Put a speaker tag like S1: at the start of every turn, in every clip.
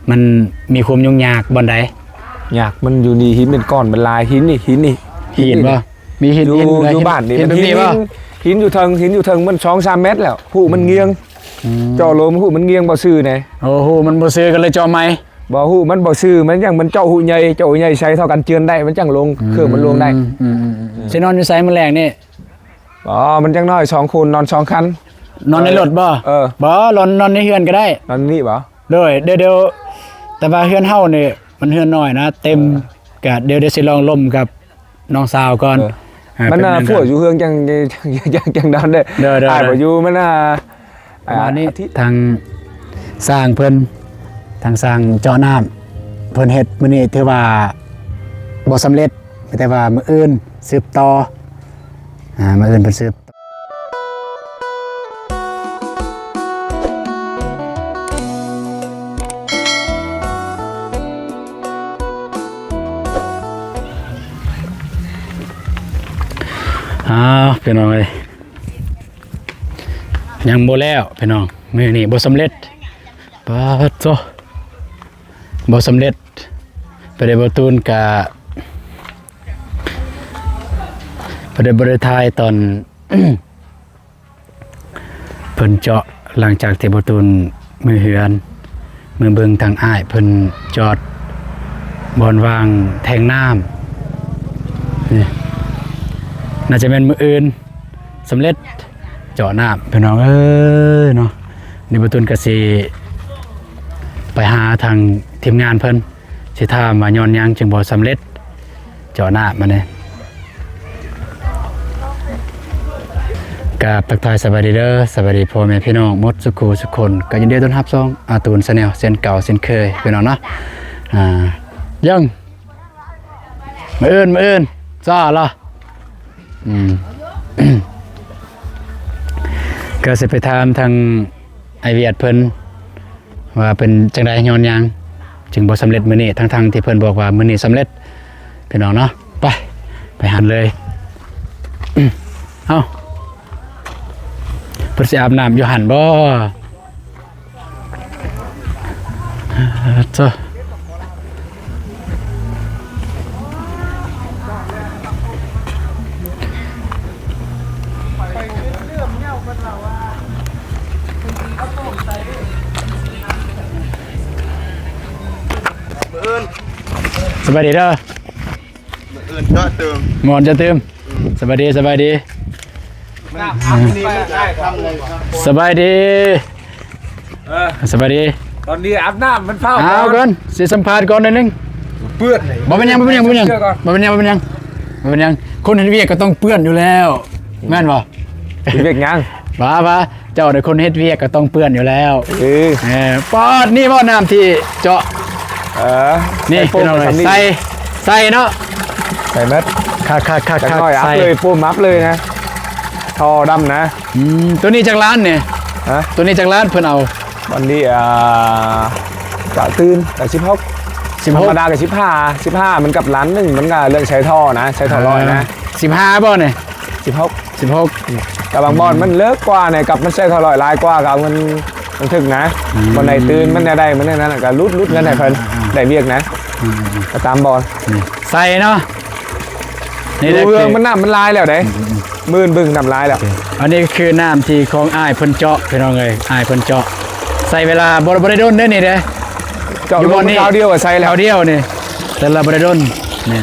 S1: มันมีความยุ่งยากบ่อนใด
S2: ยากมันอยู่นี่หินเป็นก้อนเป็นลายหินนี่หิน
S1: บ่มีหิน
S2: อยู่บ้านนี่มันหินอยู่เทิงมัน2-3 เมตรแล้วหูมันเงียงเจาะลมหูมันเงียงบ่ซื่อไง
S1: โอ้โหมันบ่ซื่อกันเลยเจาะไหม
S2: บ่หูมันบ่ซื่อมันยังมันเจาะหูใหญ่ใช้เท่ากันเจือนได้มันจังลงเครื่องมันลงได้
S1: สินอนอยู่ไสมื้อแลงนี่
S2: อ๋อมันจังน้อย2 คนนอน2 คัน
S1: นอนในรถบ่บ่นอนในเฮือนก็ได้
S2: นอนนี่บ่
S1: เดี๋ยวแต่ว่าเฮือนเฮานี่มันเฮือนน้อยนะเต็มก็เดี๋ยวสิลองล่มกับน้องสาวก่อน
S2: มันพวกอยู่เฮืองจังดอนเด้อบ่อยู่มัน
S1: อันนี้ทางสร้างเพิ่นทางสร้างเจาะน้ำเพิ่นเฮ็ดมื้อนี้ถือว่าบ่สำเร็จแต่ว่ามื้ออื่นสืบต่อมื้ออื่นเพิ่นสืบพี่น้องเอ้ยยังบ่แล้วพี่น้องมื้อนี้บ่สำเร็จปาดโตบ่สำเร็จไปได้บ่ตูนกะไปได้บ่ได้ถ่ายตอน เพิ่นเจาะหลังจากที่บ่ตูนมือเฮือนมือเบิ่งทางอ้ายเพิ่นจอดบ่อนวางแทงน้ำนี่น่าจะเป็นมืออื่นสำเร็จเจาะน้ำพี่น้องเนาะนี่บ่ตูนก็สิไปหาทางทีมงานเพิ่นสิถามว่าย้อนหยังจึงบ่สำเร็จเจาะน้ำมาเนี่ยกับทักทายสวัสดีเด้อสวัสดีพ่อแม่พี่น้องหมดสุขทุกคนก็ยินดีต้อนรับซ่องอาตูนชาแนลเส้นเก่าเส้นเคยพี่น้องเนาะยังมาเอิ้นจ้าล่ะก็สิไปถามทางไอเวียดเพิ่นว่าเป็นจังไดย้อนหยังจึงบ่สำเร็จมื้อนี้ทั้งที่เพิ่นบอกว่ามื้อนี้สำเร็จพี่น้องเนาะไปหันเลยเอ้าเพิ่นสิอาบน้ำอยู่หันบ่จ้ะสบายดีเด้อมอนจะเติมสบายดีสบายดีสบายดี
S2: ตอนนี้อาบน้ำมันเฝ้า
S1: ก่อนสิสัมภาษณ์ก่อนหน่อยนึง
S2: เปื้อน
S1: บ่เป็นยังคนเห็นเวียกก็ต้องเปื้อนอยู่แล้วแม่นบ่
S2: เวียกยัง
S1: บ่เจ้าได้คนเฮ็ดเวียกก็ต้องเปื้อนอยู่แล้วปอดนี่บ่น้ำที่เจาะนี่เป็นอะไรใส่เนาะ
S2: ใส่เม็ด
S1: คัก
S2: ใส่เลยปูมับเลยนะทอดำนะ
S1: ตัวนี้จากร้านเนี่ยตัวนี้จากร้านเพิ่นเอา
S2: วันนี้จะตื่นแต่16ธรรมดากับ15มันกับร้านนึงมันก็เรื่องใช้ท่อนะใช้ท่อลอยนะ
S1: 15บ่เนี่ย
S2: 16กับบางบอลมันเลิกกว่าเนี่ยกับมันใช้ท่อลอยลายกว่ากับมันถึงนะวันไหนตื่นมันได้มันนั่นก็รุดกันไหนเพิ่นได้เวียกนะก็ตามบอล
S1: ใส่เนาะ
S2: นี่เรื่องมันน้ำมันลายแล้วเด้มื่นบึ้งน้ำลายแล้ว
S1: อันนี้คือน้ำที่ของอ้ายเพิ่นเจาะพี่น้องเอ้ยอ้ายเพิ่นเจาะใส่เวลาบ่ได้โดนเด้อนี่เด้
S2: เจาะอยู่บนนี้เท้าเดียวใส่แล้ว
S1: เดียวนี่แต่ละบ่ได้โดนนี่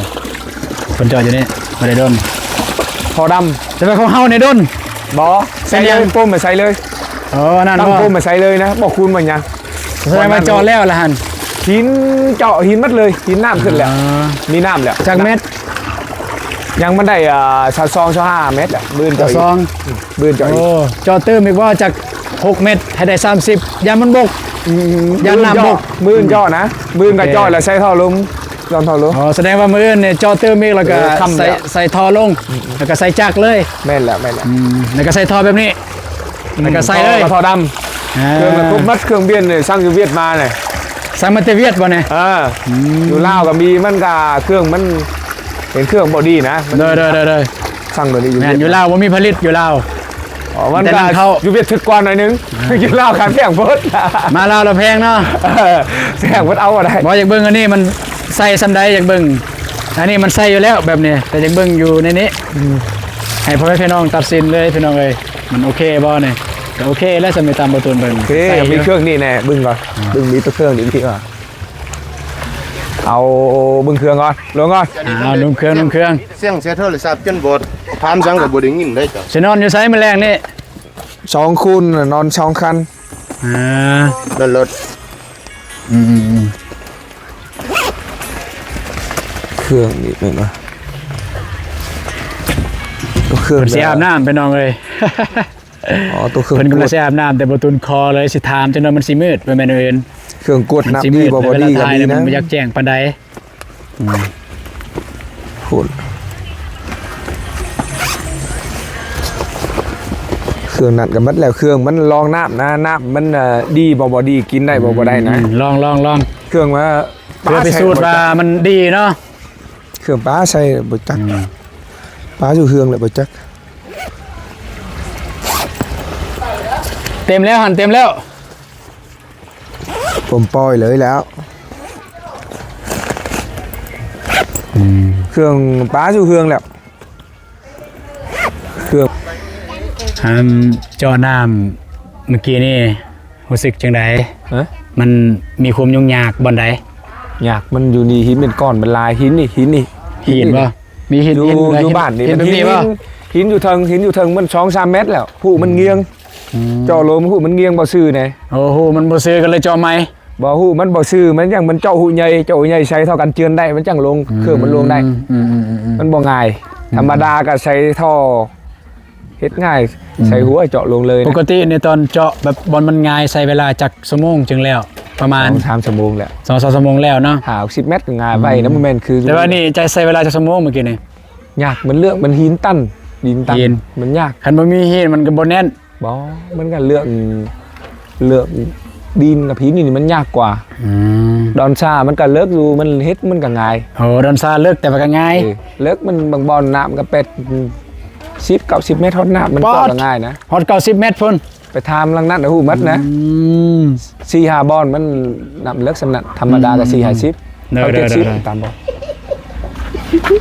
S1: เพิ่นเจาะอยู่นี่บ่ได้โดน
S2: พอดำ
S1: แต่ว่าของเฮานี่โดน
S2: บ่ใส่เลยปุ้มมาใส่เลย
S1: นั่น
S2: บ่ปุ้มมาใส่เลยนะบอกคุณมันยัง
S1: แสดงว่าเจาะแล้วล่ะหั่น
S2: หินเจาะหินมัดเลยหินน้ำขึ้นแล้วมีน้ำแล้ว
S1: จากเม็ด
S2: ยังมันได้25 เมตรอ่ะบืนเจาะบืนเจาะ
S1: เจาะเติมอีกว่าจาก6 เมตรให้ได้30ยามมันบกยามน้ำบก
S2: บืนเจาะนะบืนกับเจาะแล้วใส่ท่อลงลองท่อลง
S1: แสดงว่ามือเนี่ยเจาะเติมอีกแล้วก็ใส่ท่อลงแล้วก็ใส่จักเลย
S2: แม่นแล้ว
S1: แล้วก็ใส่ท่อแบบนี้แล้วก็ใส่เลย
S2: ท่อดำเครื่องทุกมัดเครื่องเบียนเนี่ยสร้างอยู่เวียดมาเนี่ย
S1: สร้างมาเตเวียดบ่เนี่ย
S2: อยู่ลาวก็มีมันก็เครื่องมันเป็นเครื่องบอดี้นะ
S1: เด้อ
S2: สั่งตัวนี้
S1: อยู่ลาวว่ามีผลิตอยู่ลาว
S2: อ๋อมัน
S1: แต่
S2: ก็
S1: นั่งเข้า
S2: อยู่เวียดถึกกว่าหน่อยนึงกินเหล้าขายแพงโพด
S1: มาลาวเราแพงเนาะ
S2: แพงโพดเอาอะไร
S1: บ่อยากเบิ่งอันนี้มันใส่ซ้ำใดอยากเบิ่งอันนี้มันใส่อยู่แล้วแบบนี้แต่อยากเบิ่งอยู่ในนี้ให้พ่อแม่พี่น้องตัดสินเลยพี่น้องเอ้ยมันโอเคบ่เนี่ยก็โอเคแล้วสำหรับตามประตูเบิ่ง
S2: โอเค
S1: ใส่อ
S2: มี
S1: ยู่
S2: เครื่องนี่แน่บึ้งก่อนบึ้งมีตัวเครื่องดีก่อนเอาบึ้งเครื่องก่อนลงก่อน
S1: เอานุ่มเครื่อง
S3: เสียงเสียโทรศัพท์จนบดพามสังกับบได้ยินได้จ้ะ
S1: สินอนอยู่ไสมื้อแรงนี่
S2: 2 คูณนอน2 คัน
S1: อ่า
S3: นั่นรถ
S1: อืม
S2: เครื่องนี่หนึ่งนะตัวเครื่อง
S1: เพิ่นสิอาบน้ำพี่น้องเอ้ย
S2: อ๋อตัวเครื่อง
S1: เพิ่นกำลั
S2: ก
S1: ง
S2: ด
S1: สิอาบน้ำแต่บ่ตุนคอเลยสิถามจังนั้นมันสิมืดบ่แม่นเอิ้น
S2: เครื่องกด
S1: มัน
S2: นับ
S1: สิ
S2: ดี
S1: มืด
S2: บ่
S1: เว
S2: ดี
S1: ลา
S2: กัน
S1: ถ่าย
S2: ดี
S1: แล้ว
S2: นะ
S1: มันบ่อยากแจ้งปานใด
S2: พูดเครื่องนั่นก็มัดแล้วเครื่องมันรองน้ำนะน้ำมันดีบ่ดีกินได้บ่ได้นะ
S1: ลอง
S2: เครื่องว่า
S1: เพื่อพิสูจน์ว่ามันดีเนาะ
S2: เครื่องป้าใส่บ่จักป้าอยู่เครื่องเลยบ่จัก
S1: เต็มแล้วหันเต็มแล้ว
S2: ผมปล่อยเลยแล้วเครื่องป้าอยู่เครื่องแล้วเครื่อง
S1: จอน้ำเมื่อกี้นี่รู้สึกจังได
S2: ฮะ
S1: มันมีความยุ่งยากบ่อนใด
S2: อยากมันอยู่นี่หินเป็นก้อนเป็นลายหินนี่
S1: หินบ่มีหิน
S2: อยู่
S1: หินอะไร
S2: อยู่บ้านนี่
S1: หิน
S2: มัน
S1: แบบ
S2: หิ
S1: นี้
S2: น
S1: บ่
S2: หินอยู่เทิงมัน2-3 เมตรแล้วผู้มันเงียงเจาะลมผู้มันเงียงบ่ซื่อไง
S1: โอ้โหมันบ่ซื้อกันเลยจอใหม่
S2: บ่ฮู้มันบ่ซื่อมันยังมันเจาะหูใหญ่ใช้เท่ากันเจือนได้มันจังลงเครื่องมันลงได้
S1: อืม
S2: มันบ่ง่ายธรรมดาก็ใช้ท่อเฮ็ดง่ายใช้หัวเจาะลงเลย
S1: ป
S2: นะ
S1: กติในตอนเจาะแบบบอลมันง่ายใช้เวลาจักชั่วโมงจึงแล้ว ประมาณ
S2: 2-3 ชั่วโมงแหละ
S1: 2-3ชั่วโมงแล้วเนาะ
S2: หา10 เมตรก็ง่ายไว้นะบ่แม่นคือ
S1: แต่ว่านี่ใจใช้เวลาจักชั่วโมงเมื่อกี้นี่
S2: ยากมันเลือกมันหินตั้นดินตั้น
S1: หิน
S2: มันยาก
S1: คันบ่มีหินมันก็บ่แน่น
S2: บ่มันก็เลือกดินกับหินนี่มันยากกว่า ดอนซามันก็เลิกอยู่มันเฮ็ดมันก็ง่าย
S1: โอ้ดอนซาเลิกแต่ว่าก็ง่าย
S2: เลิกมันบางบอลน้ำก็เป็ด10-90 เมตรทอดน้ำมันก็ง่ายนะ
S1: ฮอด90 เมตรพุ่น
S2: ไปทำลังนัดนะฮู้มัดนะ
S1: ม
S2: 4-5 บอลมันน้ำเลิกสำนักธรรมดาก็4-50
S1: เด้อ
S2: เอา
S1: เด้อ
S2: 70ตามบอล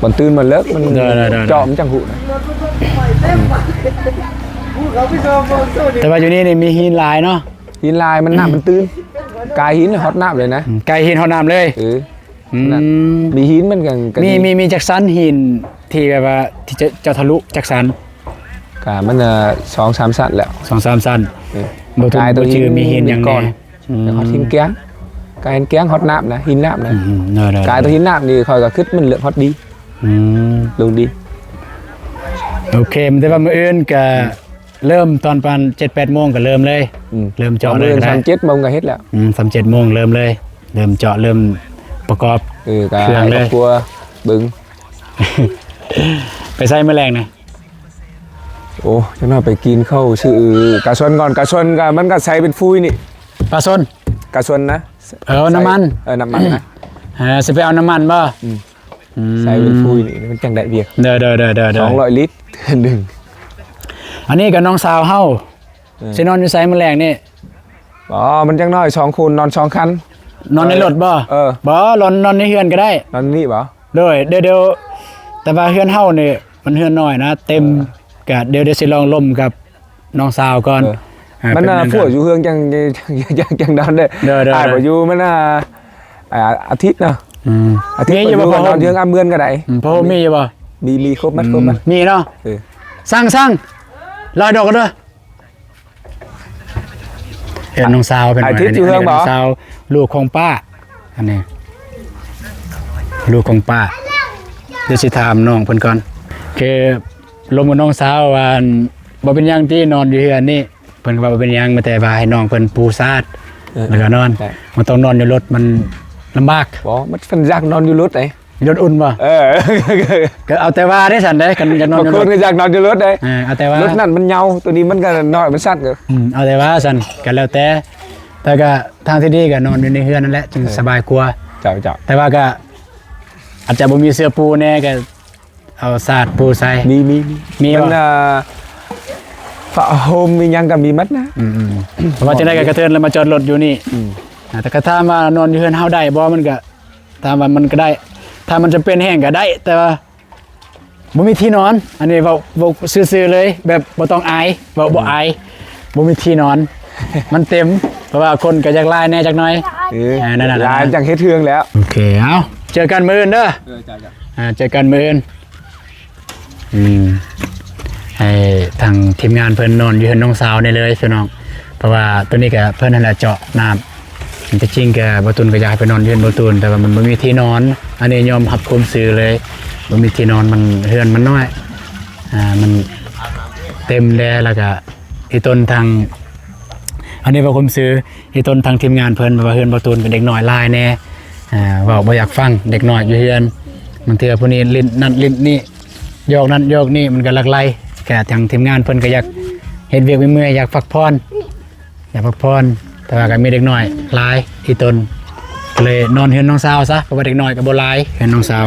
S2: บอลตื่นมันเลิกมัน
S1: เด้อ
S2: เจาะมันจังหูนะ
S1: แต่ว่าอยู่นี่นี่มีหินหลายเนาะ
S2: หินลายมันน้ำมันตื่นกายหินเลยฮอตน้ำเลยนะ
S1: ไกลหินฮอดน้ำเลย
S2: นั่น มีหินมันกัน
S1: มีจักสันหินที่แบบว่าที่จะทะลุจักสัน
S2: กามัน2-3 สัตว์แล้ว
S1: 2-3 สัน
S2: เออ
S1: บ่ถูก
S2: กายตัว
S1: บ่ชื่อมีหินอย่าง
S2: ก่
S1: แน่
S2: แล้วฮอตหินแก้งกายหินแก้งฮอตน้ำนะหินน้ำนะ
S1: เด้อก
S2: ายตัวหินน้ำนี่คอยก็ขึ้นมันเหลือฮอตดี
S1: อืม
S2: ลงดี
S1: โอเคมันแต่ว่ามื้ออื่นก็เริ่มตอนประมาณ 7-8 โมงก็เริ่มเลย เริ่มเจาะเลย
S2: เรื่อง
S1: ก็ได้
S2: 37 โมงก็เฮ็ดแล้ว
S1: 3-7 โมงเริ่มเลย เริ่มเจาะเริ่มประกอบ
S2: ก็
S1: เครื่องเลย
S2: ครัวบึง
S1: ไปใส่แมลงนะ
S2: โอ้จังน่าไปกินข้าวชื่อกะชวนก่อนกะชวนก็มันก็ใส่เป็นฟุยนี่
S1: ปลาส้น
S2: กะชวนนะ
S1: น้ำมัน
S2: น้ำมันนะ
S1: สิไปเอาน้ำมันบ่
S2: ใส่เป็นฟุยนี่มันจังได้เบียก
S1: เด้อ
S2: 200 ลิตรหนึ่ง
S1: อันนี้กับน้องสาวเฮา
S2: เออ
S1: สินอนอยู่ไสแมลงนี่
S2: อ๋อมันจังน้อย2 คูณนอน2 คัน
S1: นอนในรถบ่
S2: เออ
S1: บ่นอนในเฮือนก็ได้
S2: นอนนี่บ่
S1: เดี๋ยวแต่ว่าเฮือนเฮานี่มันเฮือนน้อยนะ เต็มก็เดี๋ยวสิลองล่มกับน้องสาวก่อน
S2: มัน
S1: แป๊บง
S2: พวกอยู่เฮืองจังนอนได้
S1: เด้อ
S2: ตายบ่อยู่มันอาทิตย์เนาะ อาทิตย์
S1: มี
S2: บ่
S1: อ
S2: อยู่ ยู่
S1: บ่
S2: นอนเฮืองอ้ำเมือนก็ได้
S1: พ่อมีอยู่บ่
S2: มีครบมัดครบมัด
S1: มีเนาะ
S2: เออ
S1: สั่งลอยดอกกันเด้อเห็นน้องสาวเป็น
S2: อาทิตย์อยู่เฮืองบ่
S1: น้องสาวลูกของป้าอันนี้ลูกของป้าเดี๋ยวสิถามน้องเพิ่นก่อนคือลมกับน้องสาวว่าบ่เป็นหยังที่นอนอยู่เฮือนนี่เพิ่นก็ว่าบ่เป็นหยังมาแต่ว่าให้น้องเพิ่นปูซาดแล้วก็นอนมันต้องนอนอยู่รถมันลำบาก
S2: บ่มันฟันอยากนอนอยู่รถไหน
S1: รถอุ่นบ่
S2: เออ
S1: ก็เอาแต่ว่าได้สั่นได้กันจะนอน
S2: บาง
S1: อยู่
S2: ค
S1: ร
S2: น
S1: ถ
S2: ก็อยากนอนอยู่รถได้
S1: เอาแต่ว่าร
S2: ถนั่นมันเหยาตัวนี้มันก็น้อยมันสั้นก็
S1: เอาแต่ว่าสั่นก็แล้วแต่ก็ทางที่ดีก็นอนอยู่ในเฮือนนั่นแหละจึงสบายกว่า
S2: เจ้า
S1: แต่ว่าก็อาจจะบ่มีเสื้อปูแน่ก็เอาสาดปูใส่
S2: มี
S1: มี
S2: มัน
S1: บ่
S2: ผ้าห่มมีหยังก็มีหมัดนะ
S1: เพราะว่าจะได้กระเทือนแล้วมาจอดรถอยู่นี่แต่ก็ถ้ามานอนอยู่เฮือนเฮาได้บ่มันก็ถ้าว่ามันก็ได้ ถ้ามันจะเป็นแห้งก็ได้ แต่ว่าบ่มีที่นอน อันนี้เว้าซื่อๆเลยแบบบ่ต้องอายเว้าบ่อายบ่มีที่นอน มันเต็มเพราะว่าคนก็อยากลายแน่จักหน่อยนั่นน่ะ
S2: ลายจังเฮ็ดเทืองแล้ว
S1: โอเคเอาเจอกันมื้ออื่นเด้อเจอกันมื้ออื่นให้ทางทีมงานเพิ่นนอนอยู่เฮือนน้องสาวนี่เลยพี่น้องเพราะว่าตัวนี้ก็เพิ่นนั่นแหละเจาะน้ำแต่จริงก็บ่ตุนก็อยากให้ไปนอนอยู่เฮือนบ่ตุนแต่ว่ามันบ่มีที่นอน อันนี้ยอมรับความซื่อเลยบ่มีที่นอนมันเฮือนมันน้อยมันเต็มแล้วก็อีต้นทางอันนี้ว่าความซื่ออีต้นทางทีมงานเพิ่นว่าเฮือนบ่ตุนเป็นเด็กน้อยหลายแน่เว้าบ่อยากฟังเด็กน้อยอยู่เฮือนบางเทื่อผู้นี้ลิ้นนั่นลิ้นนี่โยกนั่นโยกนี่มันก็ลักไล่แก่ทางทีมงานเพิ่นก็อยากเฮ็ดเวียกเมื่อยอยากพักผ่อนแต่ว่าก็มีเด็กน้อยหลายอีต้นก็เลยนอนเฮือนน้องสาวซะเพราะว่าเด็กน้อยก็บ่หลายเฮือนน้องสาว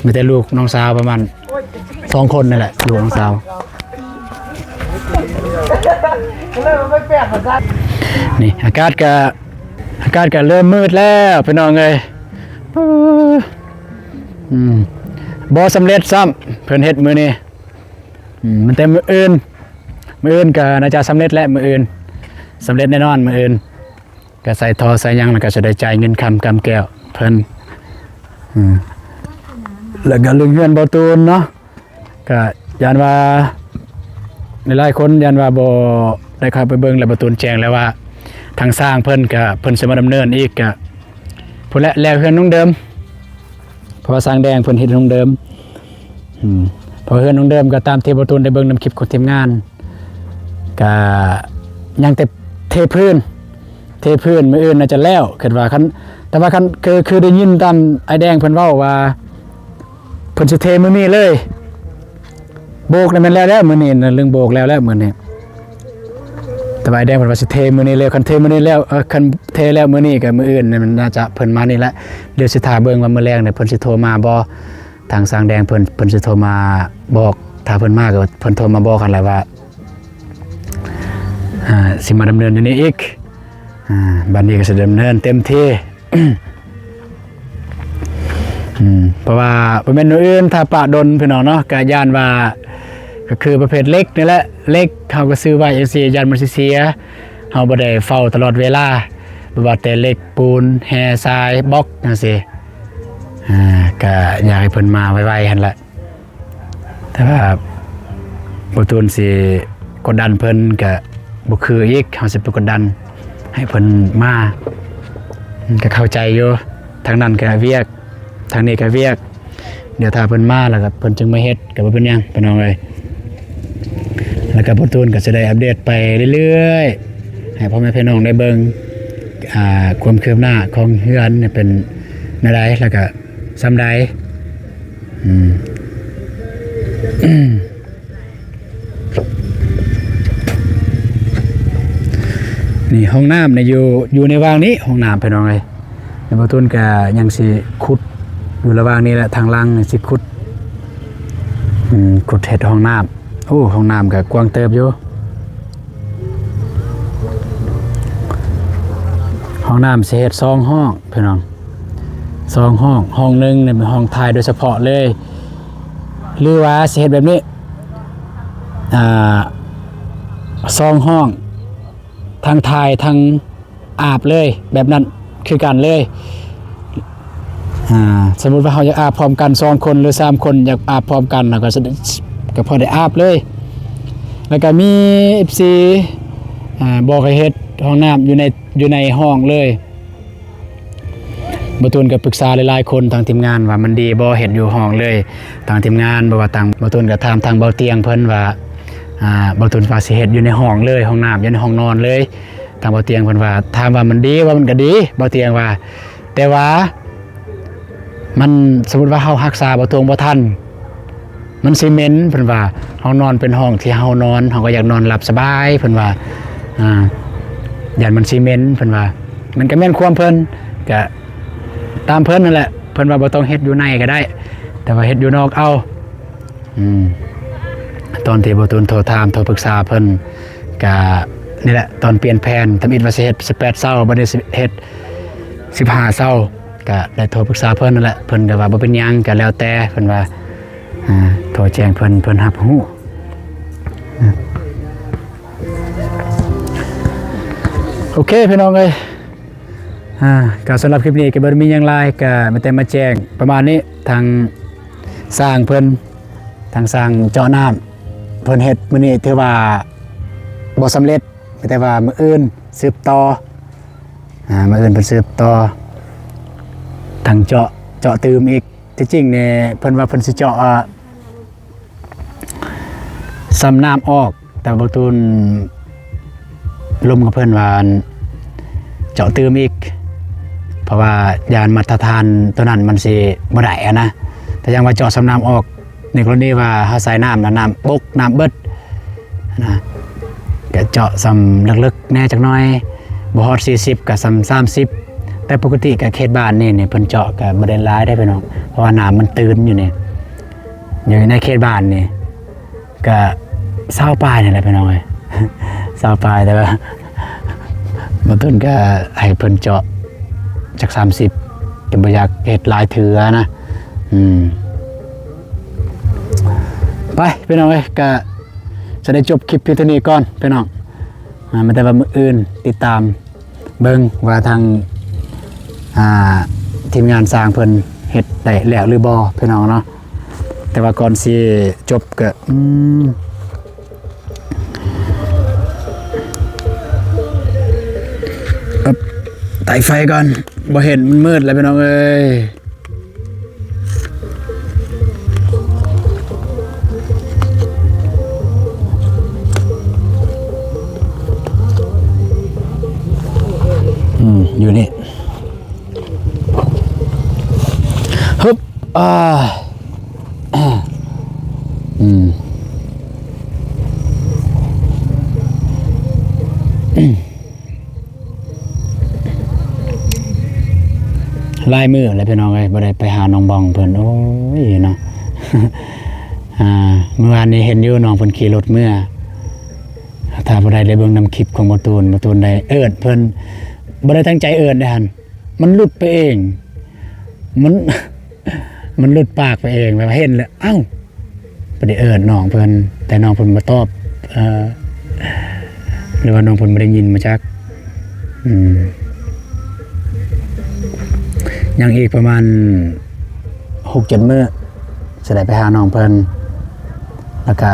S1: มีแต่ลูกน้องสาวประมาณ2คนนั่นแหละลูกน้องสาวนี่อากาศก็เริ่มมืดแล้วพี่น้องเอ้ยบ่สำเร็จซ้ำเพิ่นเฮ็ดมื้อนี้มันแต่มื้ออื่นก็น่าจะสำเร็จแล้วมื้ออื่นสำเร็จแน่นอนมื้ออื่นก็ใส่ท่อใส่หยังแล้วก็จะได้จ่ายเงินคำกำแก้วเพิ่นแล้วก็ลุงเฮือนบ่ตูนเนาะก็ย่านว่าหลายๆคนย่านว่าบ่ได้เข้าไปเบิ่งแล้วบ่ตูนแจ้งแล้วว่าทางสร้างเพิ่นก็เพิ่นสิมาดำเนินอีกก็พุ่นละแล้วเฮือนน้องเดิมเพราะว่าสร้างแดงเพิ่นเฮ็ดน้องเดิมพอเฮือนน้องเดิมก็ตามที่บ่ตูนได้เบิ่งนำคลิปของทีมงานก็ยังแต่เทพื้นมื้ออื่นน่าจะแล้วคิดว่าคันแต่ว่าคันคือได้ยินตามไอ้แดงเพิ่นเว้าว่าเพิ่นสิเทมื้อนี้เลยโบกนั่นแม่นแล้วมื้อนี้เรื่องโบกแล้วมื้อนี้แต่ว่าไอ้แดงเพิ่นว่าสิเทมื้อนี้แล้วคันเทมื้อนี้แล้วคันเทแล้วมื้อนี้ก็มื้ออื่นนี่มันน่าจะเพิ่นมานี่แหละเดี๋ยวสิท่าเบิ่งว่ามื้อแลงเนี่ยเพิ่นสิโทรมาบ่ทางสร้างแดงเพิ่นสิโทรมาบอกถ้าเพิ่นมาก็เพิ่นโทรมาบอกกันแล้วว่าสิมาดำเนินอยู่นี่อีกบัดนี้ก็สิดำเนินเต็มที่ เพราะว่าบ่แม่นอื่นถ้าปะดนพี่น้องเนาะก็ย่านว่าก็คือประเภทเล็กนี่แหละเล็กเฮาก็ซื้อไว้จังซี่ย่านมันสิเสียเฮาบ่ได้เฝ้าตลอดเวลาบ่ว่าแต่เล็กปูนแห่ทรายบล็อกจังซี่ก็อยากให้เพิ่นมาไวๆหั่นล่ะแต่ว่าบ่ตูนสิกดดันเพิ่นก็บ่คืออีกเฮาสิไปกดดันให้เพิ่นมาก็เข้าใจอยู่ทางนั้นก็เวียกทางนี้ก็เวียกเดี๋ยวถ้าเพิ่นมาแล้วก็เพิ่นจึงมาเฮ็ดก็บ่เป็นหยังพี่น้องเอ้ยแล้วก็บ่ตูนก็จะได้อัปเดตไปเรื่อยๆให้พ่อแม่พี่น้องได้เบิ่งความคืบหน้าของเฮือนเนี่ยเป็นแนวใดแล้วก็ซ้ำใดนี่ห้องน้ำเนี่ยอยู่ในวางนี้ห้องน้ำพี่น้องเอ้ยในบ่ตูนก็ยังสิขุดอยู่ระหว่างนี้แหละทางล่างนี่สิขุดเฮ็ดห้องน้ำโอ้ห้องน้ำก็กว้างเติบอยู่ห้องน้ำสิเฮ็ด2ห้องพี่น้อง2ห้องนึงเนี่ยเป็นห้องถ่ายโดยเฉพาะเลยหรือว่าสิเฮ็ดแบบนี้2ห้องทางถ่ายทางอาบเลยแบบนั้นคือกันเลยสมมุติว่าเราอยากอาบพร้อมกัน2คนหรือ3คนอยากอาบพร้อมกันเราก็พอได้อาบเลยแล้วก็มี FC บอกให้เฮ็ดห้องน้ำอยู่ในห้องเลยบ่ตูนก็ปรึกษาหลายๆคนทางทีมงานว่ามันดีบ่เฮ็ดอยู่ห้องเลยทางทีมงานบ่ว่าทางบ่ตูนก็ถามทางเบาเตียงเพิ่นว่าบ่ตูนว่าสิเฮ็ดอยู่ในห้องเลยห้องน้ำอยู่ในห้องนอนเลยทางเบาเตียงเพิ่นว่าถามว่ามันดีว่ามันก็ดีเบาเตียงว่าแต่ว่ามันสมมุติว่าเฮารักษาบ่ตรงบ่ทันมันสิเหม็นเพิ่นว่าเฮานอนเป็นห้องที่เฮานอนเฮาก็อยากนอนหลับสบายเพิ่นว่าย่านมันสิเหม็นเพิ่นว่ามันก็แม่นความเพิ่นก็ตามเพิ่นนั่นแหละเพิ่นว่าบ่ต้องเฮ็ดอยู่ในก็ได้แต่ว่าเฮ็ดอยู่นอกเอา ตอนที่บ่ตูนโทรถามโทรปรึกษาเพิ่นก็นี่แหละตอนเปลี่ยนแผนทำอิฐว่าสิเฮ็ด18เช้าบ่ได้เฮ็ด15เช้าก็ได้โทรปรึกษาเพิ่นนั่นแหละเพิ่นก็ว่าบ่เป็นหยังก็แล้วแต่เพิ่นว่าโทรแจ้งเพิ่นรับรู้โอเคพี่น้องเอ้ยก็สำหรับคลิปนี้ก็บ่ได้มีหยังหลายก็มีแต่มาแจ้งประมาณนี้ทางสร้างเพิ่นทางสร้างเจาะน้ำเพิ่นเฮ็ดมื้อนี้ถือว่าบ่สำเร็จแต่ว่ามื้ออื่นสืบต่อมื้ออื่นเพิ่นสืบต่อทางเจาะตืมอีกที่จริงเนี่ยเพิ่นว่าเพิ่นสิเจาะซ้ำน้ำออกแต่บ่ตูนลมกับเพิ่นว่าเจาะตืมอีกเพราะว่ายานมาตรฐานตัวนั้นมันสิบ่ได้นะแต่ยังว่าเจาะซ้ำน้ำออกในกรณีว่าเฮาใส่น้ำน้ำบกน้ำเบิดนะก็เจาะซ้ำลึกๆแน่จักหน่อยบ่ฮอด40ก็ซ้ำ30แต่ปกติก็เขตบ้านนี่เพิ่นเจาะก็บ่ได้หลายได้พี่น้องเพราะว่าน้ำมันตื้นอยู่นี่อยู่ในเขตบ้านนี่ก็20ปลายนี่แหละพี่น้องเอ้ย20ปลายแต่ว่าบ่ต้นก็ให้เพิ่นเจาะจาก30ก็บ่อยากเฮ็ดหลายเถือนะไปพี่น้องเอ้ยก็จะได้จบคลิปเพียงเท่านี้ก่อนพี่น้องมาแต่ว่ามื้ออื่นติดตามเบิ่งว่าทางทีมงานสร้างเพิ่นเฮ็ดได้แล้วหรือบ่พี่น้องเนาะแต่ว่าก่อนสิจบก็ไต่ไฟก่อนบ่เห็นมันมืดแล้วพี่น้องเอ้ยอยู่นี่ฮึบลายมืออะไรพี่น้องเอ้ยบ่ได้ไปหาน้องบองเพิ่นโอ้ยเนาะเมื่อวานนี้เห็นอยู่น้องเพิ่นขี่รถเมื่อถ้าบ่ได้เบิ่งนำคลิปของบ่ตูนได้เอิ้นเพิ่นบ่ได้ตั้งใจเอิ้นเด้อหั่นมันหลุดไปเองมันหลุดปากไปเองแบบเห็นแล้วเอ้าบ่ได้เอิ้นน้องเพิ่นแต่น้องเพิ่นบ่ตอบหรือว่าน้องเพิ่นบ่ได้ยินมาจักยังอีกประมาณ 6-7 มื้อจะได้ไปหาน้องเพิ่นแล้วก็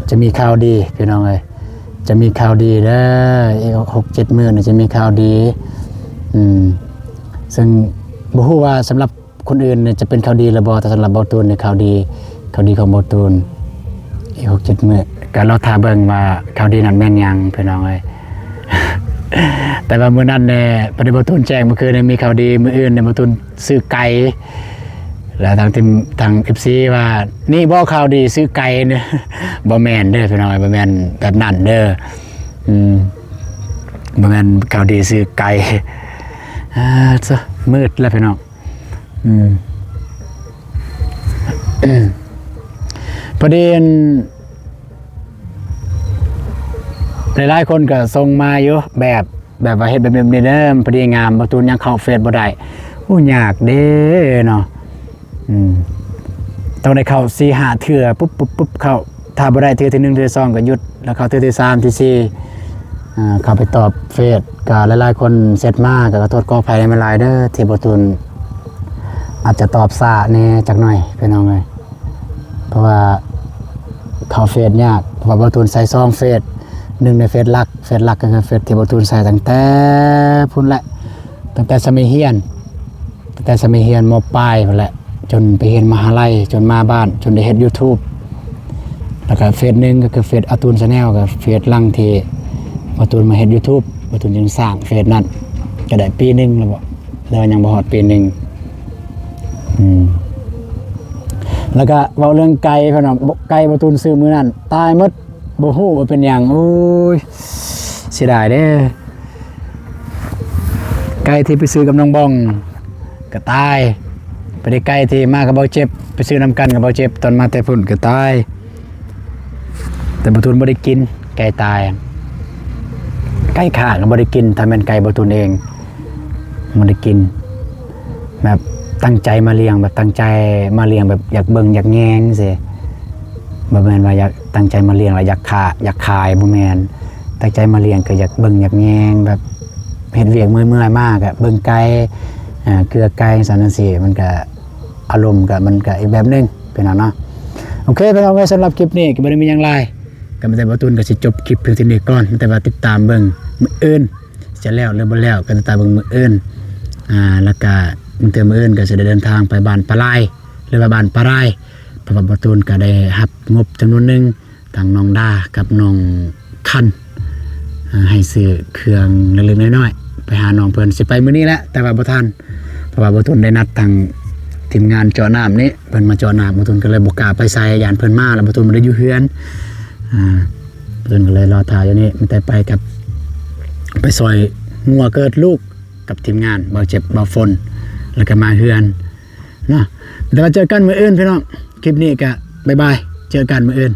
S1: จะมีข่าวดีพี่น้องเอ้ยจะมีข่าวดีเด้อ6-7 มื้อนี่จะมีข่าวดีซึ่งบ่ฮู้ว่าสำหรับคนอื่นเนี่ยจะเป็นข่าวดีหรือบ่แต่สำหรับบ่ตูนเนี่ยข่าวดีของบ่ตูนอีก 6-7 มื้อก็รอท่าเบิ่งว่าข่าวดีนั้นแม่นหยังพี่น้องเอ้ย แต่ว่ามื้อนั้นเนี่ยปฏิบัติตูนแจ้งเมื่อคืนเนี่ยมีข่าวดีมื้ออื่นเนี่ยบ่ตูนซื้อไก่แล้วทาง FC ว่านี่บ่ข่าวดีซื้อไก่เนี่ยบ่แม่นเด้อพี่น้องบ่แม่นแบบนั้นเด้อบ่แม่นข่าวดีซื้อไก่ซะมืดแล้วพี่น้องพอดีหลายๆคนก็ส่งมาอยู่แบบว่าเฮ็ดแบบนี้เด้อพอดีงามบ่ตูนยังเข้าเฟซบ่ได้โอ้ยากเด้เนาะต้องได้เข้า4-5 เทื่อปุ๊บเข้าถ้าบ่ได้เทื่อที่1เทื่อ2ก็หยุดแล้วเข้าเทื่อที่3ที่4เข้าไปตอบเฟซก็หลายๆคนเสร็จมาก็ขอโทษขออภัยในหลายเด้อที่บ่ตูนอาจจะตอบช้าแน่จักหน่อยพี่น้องเอ้ยเพราะว่าเข้าเฟซยากเพราะว่าบ่ตูนใส่2เฟซ1ในเฟซหลักก็คือเฟซที่บ่ตูนใส่ตั้งแต่พุ่นแหละตั้งแต่สมัยเรียนม.ปลายพุ่นแหละจนไปเรียนมหาลัยจนมาบ้านจนได้เฮ็ด YouTube แล้วก็เฟซนึงก็คือเฟซอาตูน Channel กับเฟซหลังที่บ่ตูนมาเฮ็ด YouTube บ่ตูนจึงสร้างเฟซนั้นก็ได้ปีนึงแล้วบ่แล้วยังบ่ฮอดปีนึงแล้วก็เว้าเรื่องไก่พี่น้องไก่บ่ตูนซื้อมื้อนั้นตายหมดบ่ฮู้ว่าเป็นหยังโอ้ยเสียดายเด้อไก่ที่ไปซื้อกับน้องบองก็ตายไปได้ไก่ที่มากับเบาเจ็บไปซื้อน้ำกันกับเบาเจ็บตอนมาแต่พุ่นก็ตาย แต่บ่ทุนบ่ได้กินไก่ตายไก่ฆ่าก็บ่ได้กินถ้าแม่นไก่บ่ทุนเองบ่ได้กินแบบตั้งใจมาเลี้ยงแบบตั้งใจมาเลี้ยงแบบอยากเบิ่งอยากแยงสิบ่แม่นว่าอยากตั้งใจมาเลี้ยงแล้วอยากฆ่าอยากขายบ่แม่นตั้งใจมาเลี้ยงก็อยากเบิ่งอยากแยงแบบเฮ็ดเวียกเมื่อยๆมากอะเบิ่งไก่เกลือไก่สันนั่นสิมันก็อารมณ์ก็มันก็อีกแบบนึงเป็นเนาะโอเคพี่น้องไว้สำหรับคลิปนี้ก็บ่ได้มีหยังหลายก็แต่บ่ตุนก็สิจบคลิปเพียงเท่านี้ก่อนแต่ว่าติดตามเบิ่งมื้ออื่นจะแล้วหรือบ่แล้วก็ติดตามเบิ่งมื้ออื่นแล้วก็มื้ออื่นก็สิได้เดินทางไปบ้านปลาลายหรือว่าบ้านปลาลายเพราะว่าบ่ตุนก็ได้รับงบจำนวนหนึงทางน้องดากับน้องคันให้ซื้อเครื่องเล็กๆน้อยๆไปหาน้องเพิ่นสิไปมื้อนี้แหละแต่ว่าบ่ทันเพราะว่าบ่ตุนได้นัดทางทีมงานเจาะน้ำนี้เพิ่นมาเจาะน้ำบ่ตุนก็เลยบ่กล้าไปใส่ยานเพิ่นมาแล้วบ่ตุนบ่ได้อยู่เฮือนบ่ตุนก็เลยรอถ่ายอยู่นี่มันแต่ไปกับไปซอยงัวเกิดลูกกับทีมงานบ่เจ็บบ่ฝนแล้วก็มาเฮือนเนาะแต่ว่าเจอกันมื้ออื่นพี่น้องคลิปนี้ก็บ๊ายบายเจอกันมื้ออื่น